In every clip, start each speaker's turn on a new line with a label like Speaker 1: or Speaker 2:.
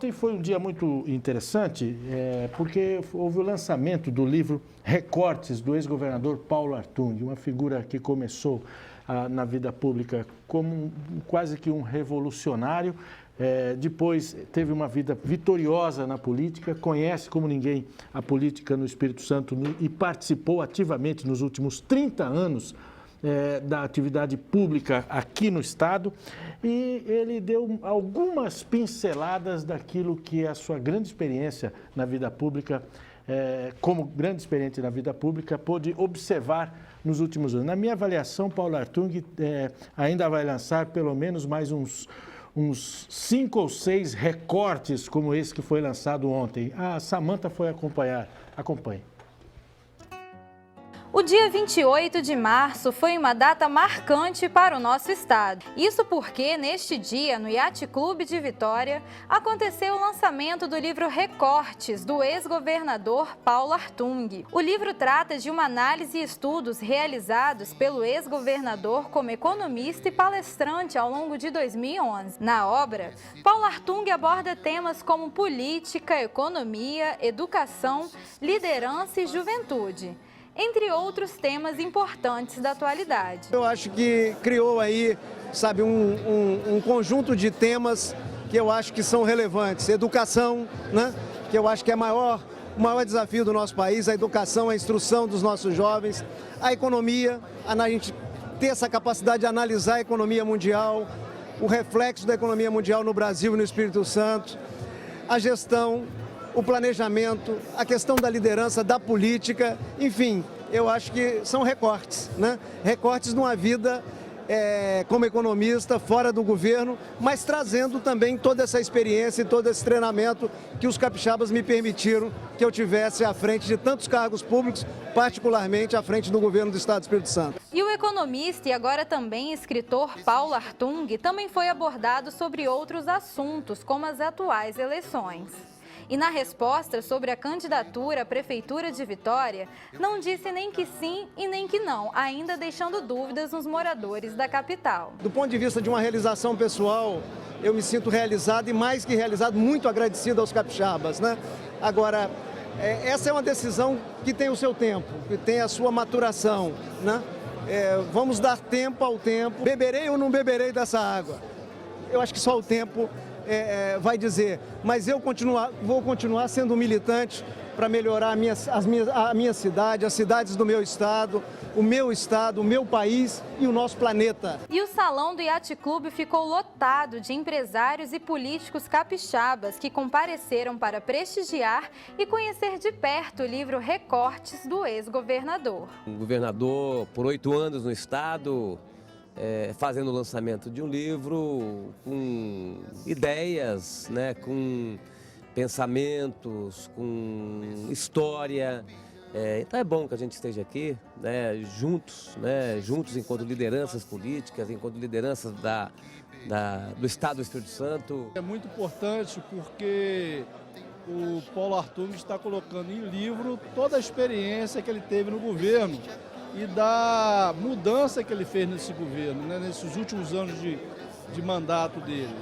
Speaker 1: Ontem foi um dia muito interessante, porque houve o lançamento do livro Recortes, do ex-governador Paulo Artung, uma figura que começou na vida pública como quase que um revolucionário, depois teve uma vida vitoriosa na política, conhece como ninguém a política no Espírito Santo e participou ativamente nos últimos 30 anos da atividade pública aqui no Estado, e ele deu algumas pinceladas daquilo que é a sua grande experiência na vida pública, como grande experiência na vida pública, pôde observar nos últimos anos. Na minha avaliação, Paulo Artung ainda vai lançar pelo menos mais uns 5 ou 6 recortes como esse que foi lançado ontem. A Samanta foi acompanhar. Acompanhe.
Speaker 2: O dia 28 de março foi uma data marcante para o nosso estado. Isso porque, neste dia, no Yacht Clube de Vitória, aconteceu o lançamento do livro Recortes, do ex-governador Paulo Artung. O livro trata de uma análise e estudos realizados pelo ex-governador como economista e palestrante ao longo de 2011. Na obra, Paulo Artung aborda temas como política, economia, educação, liderança e juventude, entre outros temas importantes da atualidade.
Speaker 3: Eu acho que criou aí, sabe, um conjunto de temas que eu acho que são relevantes. Educação, né? Que eu acho que é o maior desafio do nosso país, a educação, a instrução dos nossos jovens, a economia, a gente ter essa capacidade de analisar a economia mundial, o reflexo da economia mundial no Brasil e no Espírito Santo, a gestão, o planejamento, a questão da liderança, da política, enfim, eu acho que são recortes, né? Recortes numa vida como economista, fora do governo, mas trazendo também toda essa experiência e todo esse treinamento que os capixabas me permitiram que eu tivesse à frente de tantos cargos públicos, particularmente à frente do governo do Estado do Espírito Santo.
Speaker 2: E o economista e agora também escritor Paulo Artung também foi abordado sobre outros assuntos, como as atuais eleições. E na resposta sobre a candidatura à Prefeitura de Vitória, não disse nem que sim e nem que não, ainda deixando dúvidas nos moradores da capital.
Speaker 3: Do ponto de vista de uma realização pessoal, eu me sinto realizado e mais que realizado, muito agradecido aos capixabas, né? Agora, essa é uma decisão que tem o seu tempo, que tem a sua maturação, né? Vamos dar tempo ao tempo. Beberei ou não beberei dessa água? Eu acho que só o tempo vai dizer, mas eu vou continuar sendo militante para melhorar a minha cidade, as cidades do meu estado, o meu país e o nosso planeta.
Speaker 2: E o salão do Yacht Clube ficou lotado de empresários e políticos capixabas que compareceram para prestigiar e conhecer de perto o livro Recortes do ex-governador.
Speaker 4: Um governador por 8 anos no estado, fazendo o lançamento de um livro com ideias, né, com pensamentos, com história. Então é bom que a gente esteja aqui, né, juntos enquanto lideranças políticas, enquanto lideranças do Estado do Espírito Santo.
Speaker 5: É muito importante porque o Paulo Artung está colocando em livro toda a experiência que ele teve no governo e da mudança que ele fez nesse governo, né, nesses últimos anos de mandato dele.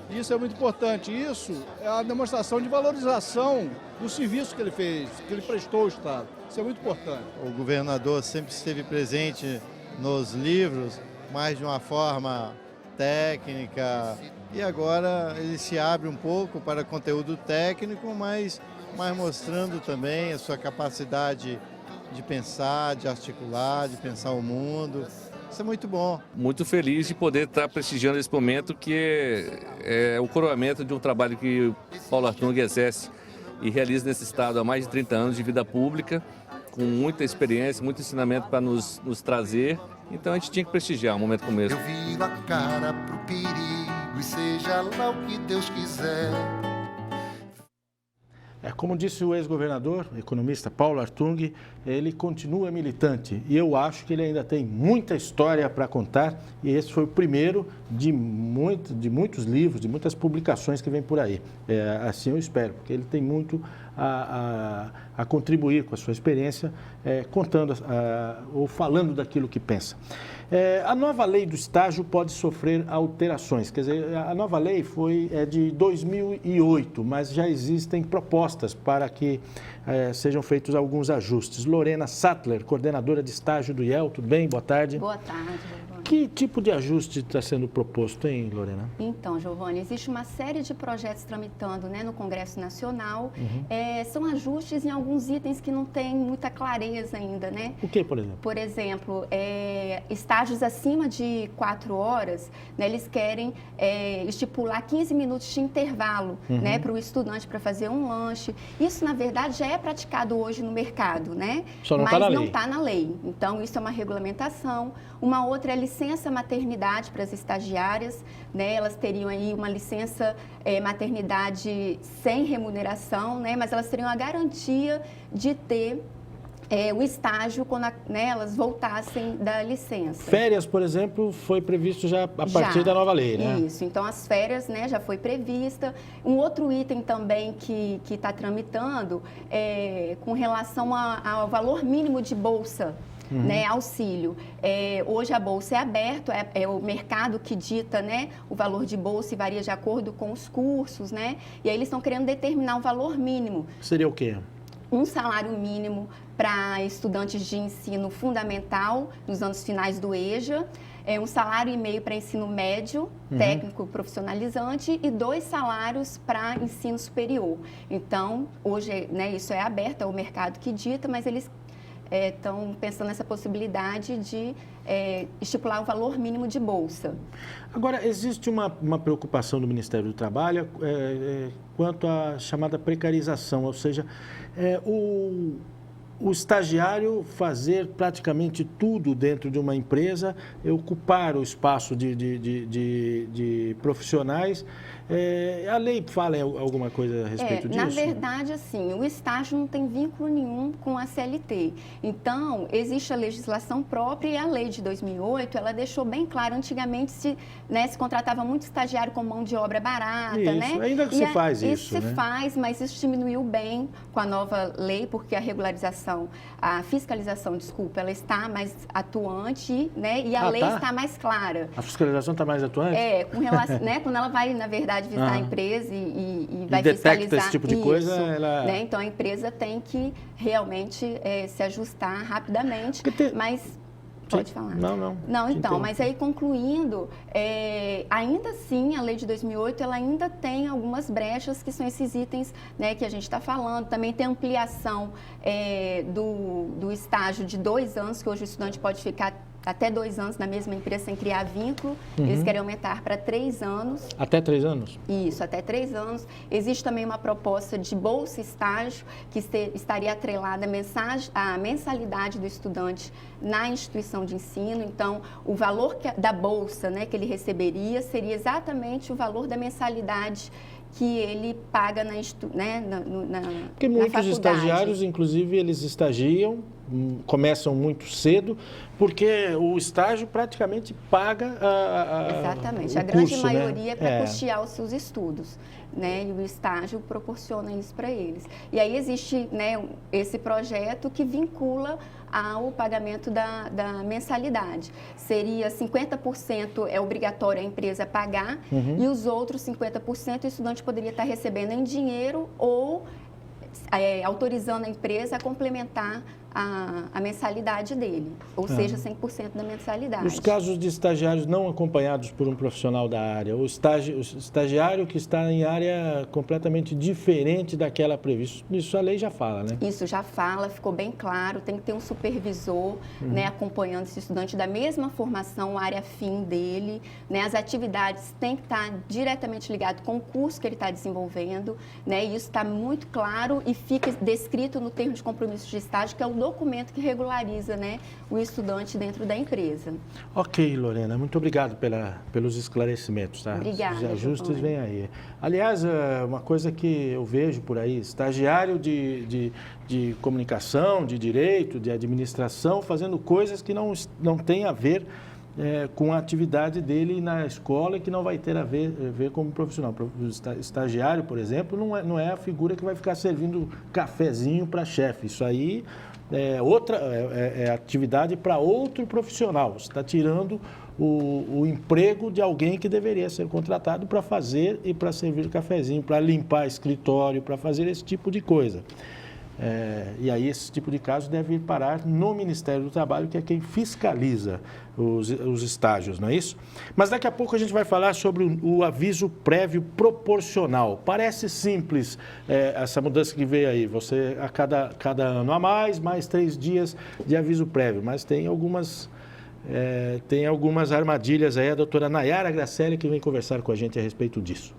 Speaker 5: Isso é muito importante. Isso é a demonstração de valorização do serviço que ele fez, que ele prestou ao Estado. Isso é muito importante.
Speaker 6: O governador sempre esteve presente nos livros, mas de uma forma técnica, e agora ele se abre um pouco para conteúdo técnico, mas mostrando também a sua capacidade de pensar, de articular, de pensar o mundo. Isso é muito bom.
Speaker 7: Muito feliz de poder estar prestigiando esse momento, que é o coroamento de um trabalho que o Paulo Artung exerce e realiza nesse estado há mais de 30 anos de vida pública, com muita experiência, muito ensinamento para nos trazer. Então a gente tinha que prestigiar um momento como esse.
Speaker 8: Eu viro a cara pro perigo e seja lá o que Deus quiser.
Speaker 1: Como disse o ex-governador, economista Paulo Artung, ele continua militante e eu acho que ele ainda tem muita história para contar, e esse foi o primeiro de muitos livros, de muitas publicações que vem por aí. Assim eu espero, porque ele tem muito a contribuir com a sua experiência, contando ou falando daquilo que pensa. A nova lei do estágio pode sofrer alterações. Quer dizer, a nova lei é de 2008, mas já existem propostas para que sejam feitos alguns ajustes. Lorena Sattler, coordenadora de estágio do IEL, tudo bem? Boa tarde.
Speaker 9: Boa tarde, Giovanni.
Speaker 1: Que tipo de ajuste está sendo proposto, hein, Lorena?
Speaker 9: Então, Giovanni, existe uma série de projetos tramitando, né, no Congresso Nacional. São ajustes em alguns itens que não têm muita clareza ainda, né?
Speaker 1: O que, por exemplo?
Speaker 9: Por exemplo, estágios acima de 4 horas, né, eles querem estipular 15 minutos de intervalo, né, para o estudante para fazer um lanche. Isso, na verdade, já é praticado hoje no mercado, né?
Speaker 1: Só não está na lei.
Speaker 9: Mas não está na lei. Então, isso é uma regulamentação. Uma outra é a licença maternidade para as estagiárias, né? Elas teriam aí uma licença maternidade sem remuneração, né? Mas elas teriam a garantia de ter o estágio quando elas voltassem da licença.
Speaker 1: Férias, por exemplo, foi previsto já a partir da nova lei, né?
Speaker 9: Isso, então as férias, né, já foi prevista. Um outro item também que está tramitando é com relação ao valor mínimo de bolsa. Né, auxílio. Hoje a bolsa é aberta, é o mercado que dita, né, o valor de bolsa e varia de acordo com os cursos, né? E aí eles estão querendo determinar o valor mínimo.
Speaker 1: Seria o quê?
Speaker 9: Um salário mínimo para estudantes de ensino fundamental nos anos finais do EJA, um salário e meio para ensino médio, técnico profissionalizante e 2 salários para ensino superior. Então, hoje, né, isso é aberto, é o mercado que dita, mas eles estão pensando nessa possibilidade de estipular o valor mínimo de bolsa.
Speaker 1: Agora, existe uma preocupação do Ministério do Trabalho quanto à chamada precarização, ou seja, o estagiário fazer praticamente tudo dentro de uma empresa, ocupar o espaço de profissionais. A lei fala alguma coisa a respeito disso?
Speaker 9: Na verdade, assim, o estágio não tem vínculo nenhum com a CLT. Então, existe a legislação própria e a lei de 2008, ela deixou bem claro, antigamente se contratava muito estagiário com mão de obra barata,
Speaker 1: isso,
Speaker 9: né?
Speaker 1: Ainda que se faz isso,
Speaker 9: Isso se faz, mas isso diminuiu bem com a nova lei, porque a fiscalização, desculpa, ela está mais atuante, né? E a lei está mais clara.
Speaker 1: A fiscalização está mais atuante?
Speaker 9: Com relação, né? Quando ela vai, na verdade, visitar a empresa e vai
Speaker 1: detecta
Speaker 9: fiscalizar
Speaker 1: esse tipo de coisa, ela...
Speaker 9: né? Então, a empresa tem que realmente se ajustar rapidamente, mas... Pode falar.
Speaker 1: Não,
Speaker 9: então, mas aí concluindo, ainda assim, a lei de 2008, ela ainda tem algumas brechas que são esses itens, né, que a gente está falando. Também tem ampliação do estágio de 2 anos, que hoje o estudante pode ficar até 2 anos na mesma empresa sem criar vínculo. Eles querem aumentar para 3 anos.
Speaker 1: Até 3 anos?
Speaker 9: Isso, até 3 anos. Existe também uma proposta de bolsa estágio, que estaria atrelada à mensalidade do estudante na instituição de ensino. Então, o valor da bolsa, né, que ele receberia seria exatamente o valor da mensalidade que ele paga na
Speaker 1: Porque muitos estagiários, inclusive, eles estagiam, começam muito cedo, porque o estágio praticamente paga
Speaker 9: Exatamente.
Speaker 1: o
Speaker 9: a grande
Speaker 1: curso,
Speaker 9: maioria
Speaker 1: né?
Speaker 9: é para custear os seus estudos, né? E o estágio proporciona isso para eles. E aí existe, né, esse projeto que vincula ao pagamento da mensalidade. Seria 50% é obrigatório a empresa pagar e os outros 50% o estudante poderia estar recebendo em dinheiro ou autorizando a empresa a complementar a mensalidade dele, ou seja, 100% da mensalidade.
Speaker 1: Os casos de estagiários não acompanhados por um profissional da área, o estagiário que está em área completamente diferente daquela prevista, isso a lei já fala, né?
Speaker 9: Isso já fala, ficou bem claro, tem que ter um supervisor, né, acompanhando esse estudante da mesma formação, área fim dele, né? As atividades têm que estar diretamente ligadas com o curso que ele está desenvolvendo, né? E isso está muito claro e fica descrito no termo de compromisso de estágio, que é o documento que regulariza, né, o estudante dentro da empresa.
Speaker 1: Ok, Lorena, muito obrigado pelos esclarecimentos, tá?
Speaker 9: Obrigada.
Speaker 1: Os ajustes vêm aí. Aliás, uma coisa que eu vejo por aí, estagiário de comunicação, de direito, de administração, fazendo coisas que não têm a ver com a atividade dele na escola, que não vai ter a ver como profissional. O estagiário, por exemplo, não é a figura que vai ficar servindo cafezinho para chefe. Isso aí é atividade para outro profissional. Você está tirando o emprego de alguém que deveria ser contratado para fazer e para servir cafezinho, para limpar escritório, para fazer esse tipo de coisa. E aí esse tipo de caso deve ir parar no Ministério do Trabalho, que é quem fiscaliza os estágios, não é isso? Mas daqui a pouco a gente vai falar sobre o aviso prévio proporcional. Parece simples essa mudança que veio aí, você a cada ano a mais 3 dias de aviso prévio, mas tem algumas armadilhas aí. A doutora Nayara Gracelli que vem conversar com a gente a respeito disso.